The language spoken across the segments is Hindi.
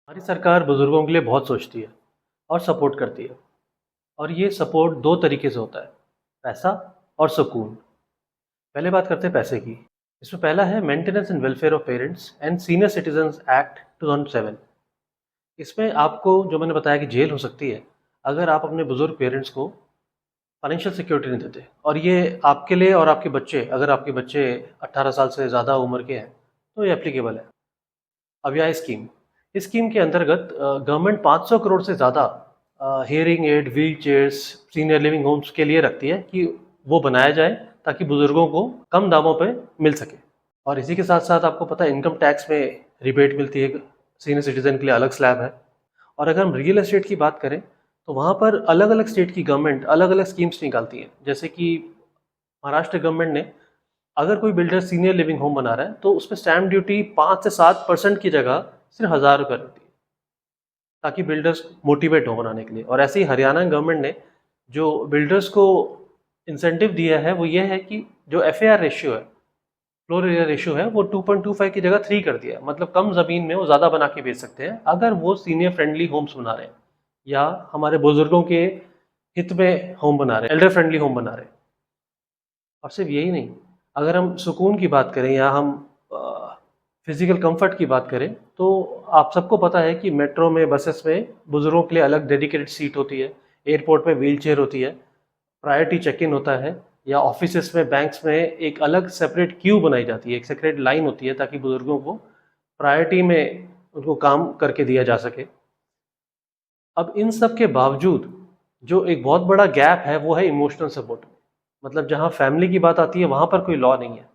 हमारी सरकार बुज़ुर्गों के लिए बहुत सोचती है और सपोर्ट करती है। और ये सपोर्ट दो तरीके से होता है, पैसा और सुकून। पहले बात करते हैं पैसे की। इसमें पहला है maintenance and welfare of parents and senior citizens act 2007। इसमें आपको जो मैंने बताया कि जेल हो सकती है अगर आप अपने बुजुर्ग पेरेंट्स को फाइनेंशियल सिक्योरिटी नहीं देते। और ये आपके लिए और आपके बच्चे, अगर आपके बच्चे 18 साल से ज़्यादा उम्र के हैं तो ये एप्लीकेबल है। अब यह स्कीम, इस स्कीम के अंतर्गत गवर्नमेंट 500 करोड़ से ज़्यादा hearing aid, wheelchairs, senior living homes के लिए रखती है कि वो बनाया जाए ताकि बुजुर्गों को कम दामों पे मिल सके। और इसी के साथ साथ आपको पता है इनकम टैक्स में रिबेट मिलती है, सीनियर सिटीजन के लिए अलग स्लैब है। और अगर हम रियल एस्टेट की बात करें तो वहाँ पर अलग अलग स्टेट की गवर्नमेंट अलग अलग स्कीम्स निकालती है। जैसे कि महाराष्ट्र गवर्नमेंट ने, अगर कोई बिल्डर सीनियर लिविंग होम बना रहा है तो उस पर स्टैम्प ड्यूटी 5 से 7% की जगह सिर्फ 1000 रुपये लगती है, ताकि बिल्डर्स मोटिवेट हो बनाने के लिए। और ऐसे ही हरियाणा गवर्नमेंट ने जो बिल्डर्स को इंसेंटिव दिया है वो ये है कि जो FAR रेशियो है, फ्लोर एरिया रेशियो है, वो 2.25 की जगह 3 कर दिया है। मतलब कम ज़मीन में वो ज़्यादा बना के बेच सकते हैं अगर वो सीनियर फ्रेंडली होम्स बना रहे हैं या हमारे बुजुर्गों के हित में होम बना रहे हैं, एल्डर फ्रेंडली होम बना रहे हैं। और सिर्फ यही नहीं, अगर हम सुकून की बात करें या हम फिजिकल कंफर्ट की बात करें तो आप सबको पता है कि मेट्रो में, बसेस में बुजुर्गों के लिए अलग डेडिकेटेड सीट होती है, एयरपोर्ट पे व्हील चेयर होती है, प्रायोरिटी चेक इन होता है, या ऑफिसेस में, बैंक्स में एक अलग सेपरेट क्यू बनाई जाती है, एक सेपरेट लाइन होती है ताकि बुजुर्गों को प्रायोरिटी में उनको काम करके दिया जा सके। अब इन सब के बावजूद जो एक बहुत बड़ा गैप है वो है इमोशनल सपोर्ट में। मतलब जहाँ फैमिली की बात आती है वहाँ पर कोई लॉ नहीं है।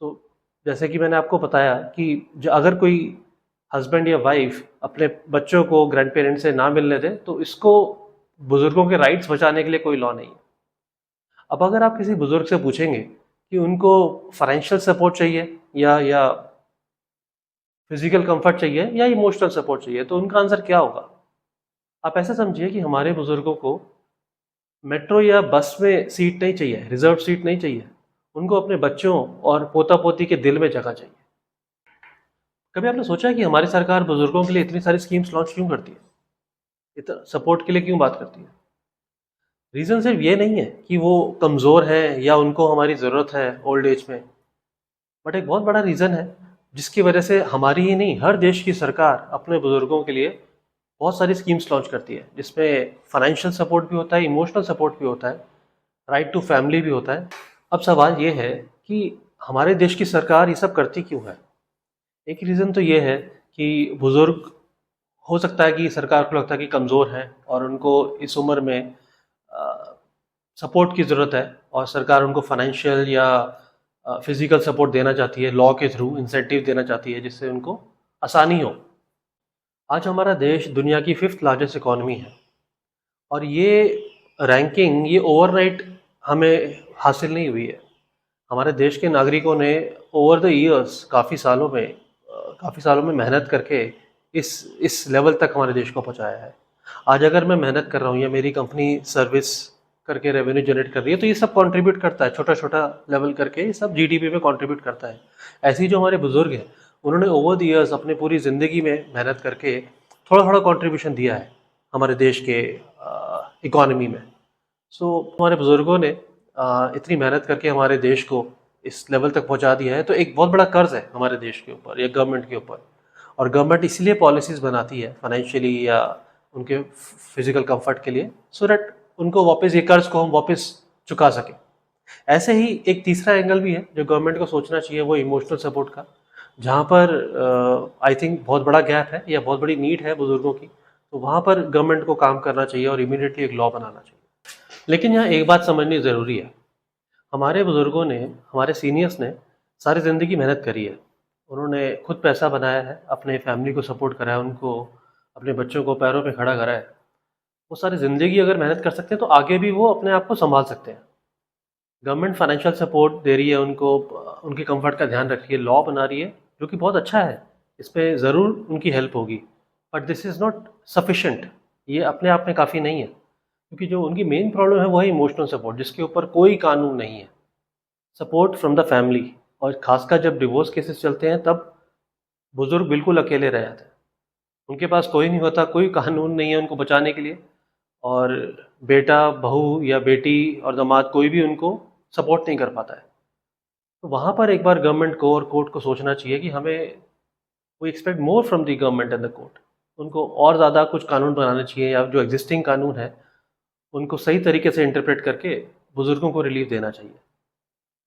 तो जैसे कि मैंने आपको बताया कि अगर कोई हस्बैंड या वाइफ अपने बच्चों को ग्रैंड पेरेंट्स से ना मिलने दे तो इसको, बुजुर्गों के राइट्स बचाने के लिए कोई लॉ नहीं है। अब अगर आप किसी बुजुर्ग से पूछेंगे कि उनको फाइनेंशियल सपोर्ट चाहिए या फिजिकल कंफर्ट चाहिए या इमोशनल सपोर्ट चाहिए तो उनका आंसर क्या होगा। आप ऐसा समझिए कि हमारे बुजुर्गों को मेट्रो या बस में सीट नहीं चाहिए, रिजर्व सीट नहीं चाहिए, उनको अपने बच्चों और पोता पोती के दिल में जगह चाहिए। कभी आपने सोचा है कि हमारी सरकार बुजुर्गों के लिए इतनी सारी स्कीम्स लॉन्च क्यों करती है, इतना सपोर्ट के लिए क्यों बात करती है? रीज़न सिर्फ ये नहीं है कि वो कमज़ोर हैं या उनको हमारी ज़रूरत है ओल्ड एज में, बट एक बहुत बड़ा रीज़न है जिसकी वजह से हमारी ही नहीं, हर देश की सरकार अपने बुजुर्गों के लिए बहुत सारी स्कीम्स लॉन्च करती है, जिसमें फाइनेंशियल सपोर्ट भी होता है, इमोशनल सपोर्ट भी होता है, राइट टू फैमिली भी होता है। अब सवाल ये है कि हमारे देश की सरकार ये सब करती क्यों है? एक रीज़न तो ये है कि बुज़ुर्ग, हो सकता है कि सरकार को लगता है कि कमज़ोर हैं और उनको इस उम्र में सपोर्ट की ज़रूरत है, और सरकार उनको फाइनेंशियल या फिज़िकल सपोर्ट देना चाहती है, लॉ के थ्रू इंसेंटिव देना चाहती है जिससे उनको आसानी हो। आज हमारा देश दुनिया की 5th लार्जेस्ट इकॉनमी है, और ये रैंकिंग ये ओवरनाइट हमें हासिल नहीं हुई है। हमारे देश के नागरिकों ने ओवर द ईयर्स, काफ़ी सालों में मेहनत करके इस लेवल तक हमारे देश को पहुंचाया है। आज अगर मैं मेहनत कर रहा हूँ या मेरी कंपनी सर्विस करके रेवेन्यू जनरेट कर रही है तो ये सब कंट्रीब्यूट करता है, छोटा छोटा लेवल करके ये सब GDP में कंट्रीब्यूट करता है। ऐसे ही जो हमारे बुजुर्ग हैं उन्होंने ओवर द ईयर्स अपनी पूरी ज़िंदगी में मेहनत करके थोड़ा थोड़ा कंट्रीब्यूशन दिया है हमारे देश के इकोनॉमी में। सो हमारे बुजुर्गों ने इतनी मेहनत करके हमारे देश को इस लेवल तक पहुंचा दिया है, तो एक बहुत बड़ा कर्ज है हमारे देश के ऊपर या गवर्नमेंट के ऊपर। और गवर्नमेंट इसलिए पॉलिसीज़ बनाती है फाइनेंशियली या उनके फिजिकल कंफर्ट के लिए, सो दैट उनको वापस ये कर्ज को हम वापस चुका सकें। ऐसे ही एक तीसरा एंगल भी है जो गवर्नमेंट को सोचना चाहिए, वो इमोशनल सपोर्ट का, जहाँ पर आई थिंक बहुत बड़ा गैप है या बहुत बड़ी नीड है बुजुर्गों की, तो वहाँ पर गवर्नमेंट को काम करना चाहिए और इमीडिएटली एक लॉ बनाना चाहिए। लेकिन यहाँ एक बात समझनी ज़रूरी है, हमारे बुज़ुर्गों ने, हमारे सीनियर्स ने सारी ज़िंदगी मेहनत करी है। उन्होंने खुद पैसा बनाया है, अपने फैमिली को सपोर्ट करा है, उनको अपने बच्चों को पैरों पे खड़ा करा है। वो सारी ज़िंदगी अगर मेहनत कर सकते हैं तो आगे भी वो अपने आप को संभाल सकते हैं। गवर्नमेंट फाइनेंशियल सपोर्ट दे रही है उनको, उनके कंफर्ट का ध्यान रख रही है, लॉ बना रही है, जो कि बहुत अच्छा है, इस पर ज़रूर उनकी हेल्प होगी। But this is not sufficient, ये अपने आप में काफ़ी नहीं है, क्योंकि जो उनकी मेन प्रॉब्लम है वो है इमोशनल सपोर्ट, जिसके ऊपर कोई कानून नहीं है। सपोर्ट फ्रॉम द फैमिली, और खासकर जब डिवोर्स केसेस चलते हैं तब बुजुर्ग बिल्कुल अकेले रह जाते हैं। उनके पास कोई नहीं होता, कोई कानून नहीं है उनको बचाने के लिए, और बेटा बहू या बेटी और दामाद कोई भी उनको सपोर्ट नहीं कर पाता है। तो वहाँ पर एक बार गवर्नमेंट को और कोर्ट को सोचना चाहिए कि हमें we expect more from the government and the court. उनको और ज़्यादा कुछ कानून बनाने चाहिए, या जो एग्जिस्टिंग कानून है उनको सही तरीके से इंटरप्रेट करके बुज़ुर्गों को रिलीफ देना चाहिए।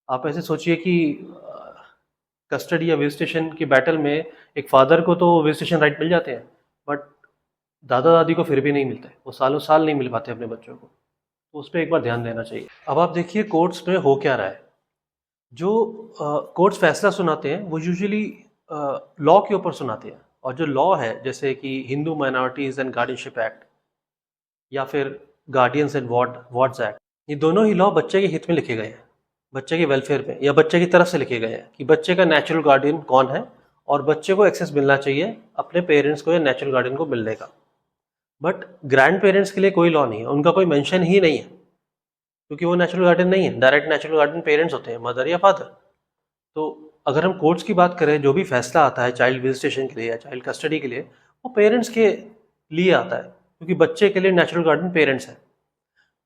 आप ऐसे सोचिए कि कस्टडी या विजिटेशन की बैटल में एक फादर को तो विजिटेशन राइट मिल जाते हैं, बट दादा दादी को फिर भी नहीं मिलते, वो सालों साल नहीं मिल पाते अपने बच्चों को। तो उस पर एक बार ध्यान देना चाहिए। अब आप देखिए कोर्ट्स में हो क्या रहा है। जो कोर्ट्स फैसला सुनाते हैं वो यूजुअली लॉ के ऊपर सुनाते हैं, और जो लॉ है जैसे कि Hindu minorities and guardianship act या फिर गार्डियंस एंड वार्ड्स एक्ट, ये दोनों ही लॉ बच्चे के हित में लिखे गए हैं, बच्चे के वेलफेयर में या बच्चे की तरफ से लिखे गए हैं कि बच्चे का नेचुरल गार्डियन कौन है, और बच्चे को एक्सेस मिलना चाहिए अपने पेरेंट्स को या नेचुरल गार्डियन को मिलने का। बट ग्रैंड पेरेंट्स के लिए कोई लॉ नहीं है, उनका कोई मेंशन ही नहीं है, क्योंकि वो नेचुरल गार्डियन नहीं है। डायरेक्ट नेचुरल गार्डियन पेरेंट्स होते हैं, मदर या फादर। तो अगर हम कोर्ट्स की बात करें, जो भी फैसला आता है चाइल्ड विजिटेशन के लिए या चाइल्ड कस्टडी के लिए, वो पेरेंट्स के लिए आता है, क्योंकि बच्चे के लिए नेचुरल गार्डियन पेरेंट्स हैं।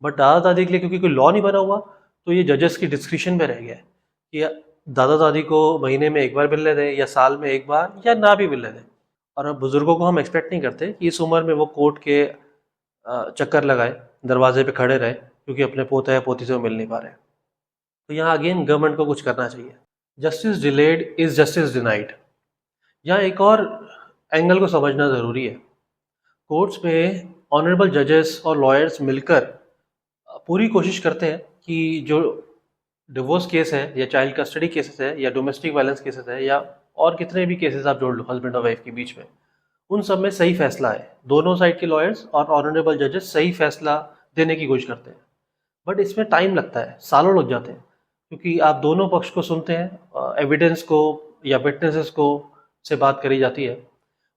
बट दादा दादी के लिए क्योंकि कोई लॉ नहीं बना हुआ, तो ये जजेस की डिस्क्रिप्शन में रह गया है कि दादा दादी को महीने में एक बार मिलने दें या साल में एक बार या ना भी मिलने दें। और अब बुज़ुर्गों को हम एक्सपेक्ट नहीं करते कि इस उम्र में वो कोर्ट के चक्कर लगाए, दरवाजे पे खड़े रहे, क्योंकि अपने पोते या पोती से वो मिल नहीं पा रहे। तो यहाँ अगेन गवर्नमेंट को कुछ करना चाहिए। Justice delayed is justice denied. यहाँ एक और एंगल को समझना ज़रूरी है। कोर्ट्स में ऑनरेबल जजेस और लॉयर्स मिलकर पूरी कोशिश करते हैं कि जो डिवोर्स केस है या चाइल्ड कस्टडी केसेस है या डोमेस्टिक वायलेंस केसेस है या और कितने भी केसेस आप जोड़ लो हस्बैंड और वाइफ के बीच में, उन सब में सही फैसला है। दोनों साइड के लॉयर्स और ऑनरेबल जजेस सही फैसला देने की कोशिश करते हैं। बट इसमें टाइम लगता है, सालों लग जाते हैं, क्योंकि आप दोनों पक्ष को सुनते हैं, एविडेंस को या विटनेसेस को से बात करी जाती है।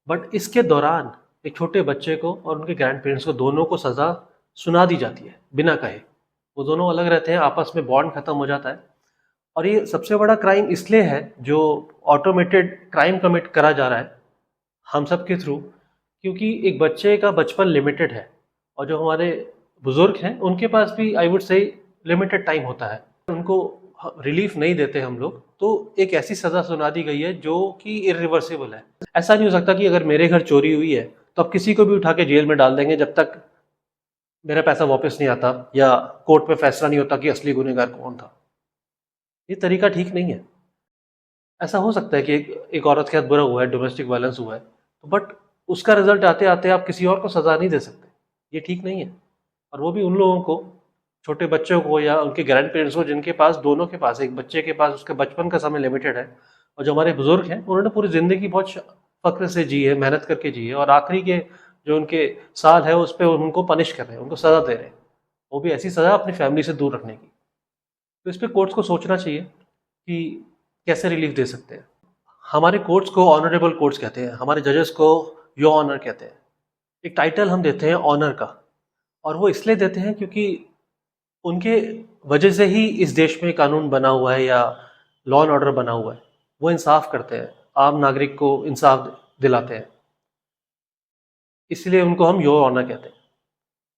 बट इसके दौरान एक छोटे बच्चे को और उनके ग्रैंड पेरेंट्स को दोनों को सज़ा सुना दी जाती है बिना कहे। वो दोनों अलग रहते हैं, आपस में बॉन्ड खत्म हो जाता है। और ये सबसे बड़ा क्राइम इसलिए है जो ऑटोमेटेड क्राइम कमिट करा जा रहा है हम सब के थ्रू, क्योंकि एक बच्चे का बचपन लिमिटेड है, और जो हमारे बुजुर्ग हैं उनके पास भी I would say limited time होता है। उनको रिलीफ नहीं देते हम लोग, तो एक ऐसी सज़ा सुना दी गई है जो कि इरिवर्सिबल है। ऐसा नहीं हो सकता कि अगर मेरे घर चोरी हुई है तो अब किसी को भी उठा के जेल में डाल देंगे जब तक मेरा पैसा वापस नहीं आता या कोर्ट में फैसला नहीं होता कि असली गुनहगार कौन था। ये तरीका ठीक नहीं है। ऐसा हो सकता है कि एक औरत के साथ बुरा हुआ है, डोमेस्टिक वायलेंस हुआ है, तो बट उसका रिजल्ट आते आते आप किसी और को सज़ा नहीं दे सकते, ये ठीक नहीं है। और वो भी उन लोगों को, छोटे बच्चों को या उनके ग्रैंड पेरेंट्स को, जिनके पास, दोनों के पास, एक बच्चे के पास उसके बचपन का समय लिमिटेड है, और जो हमारे बुजुर्ग हैं उन्होंने पूरी ज़िंदगी बहुत फ़क्र से जी है, मेहनत करके जी है, और आखिरी के जो उनके साल है उस पर उनको पनिश कर रहे हैं, उनको सज़ा दे रहे हैं, वो भी ऐसी सज़ा अपनी फैमिली से दूर रखने की। तो इस पर कोर्ट्स को सोचना चाहिए कि कैसे रिलीफ दे सकते हैं। हमारे कोर्ट्स को ऑनरेबल कोर्ट्स कहते हैं, हमारे जजेस को योर ऑनर कहते हैं। एक टाइटल हम देते हैं ऑनर का, और वो इसलिए देते हैं क्योंकि उनके वजह से ही इस देश में कानून बना हुआ है या लॉ एंड ऑर्डर बना हुआ है। वो इंसाफ करते हैं, आम नागरिक को इंसाफ दिलाते हैं, इसलिए उनको हम योर ऑनर कहते हैं,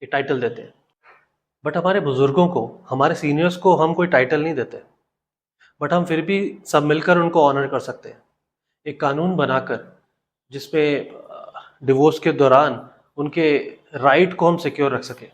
ये टाइटल देते हैं। बट हमारे बुजुर्गों को, हमारे सीनियर्स को हम कोई टाइटल नहीं देते, बट हम फिर भी सब मिलकर उनको ऑनर कर सकते हैं, एक कानून बनाकर जिसमें डिवोर्स के दौरान उनके राइट को हम सिक्योर रख सकें।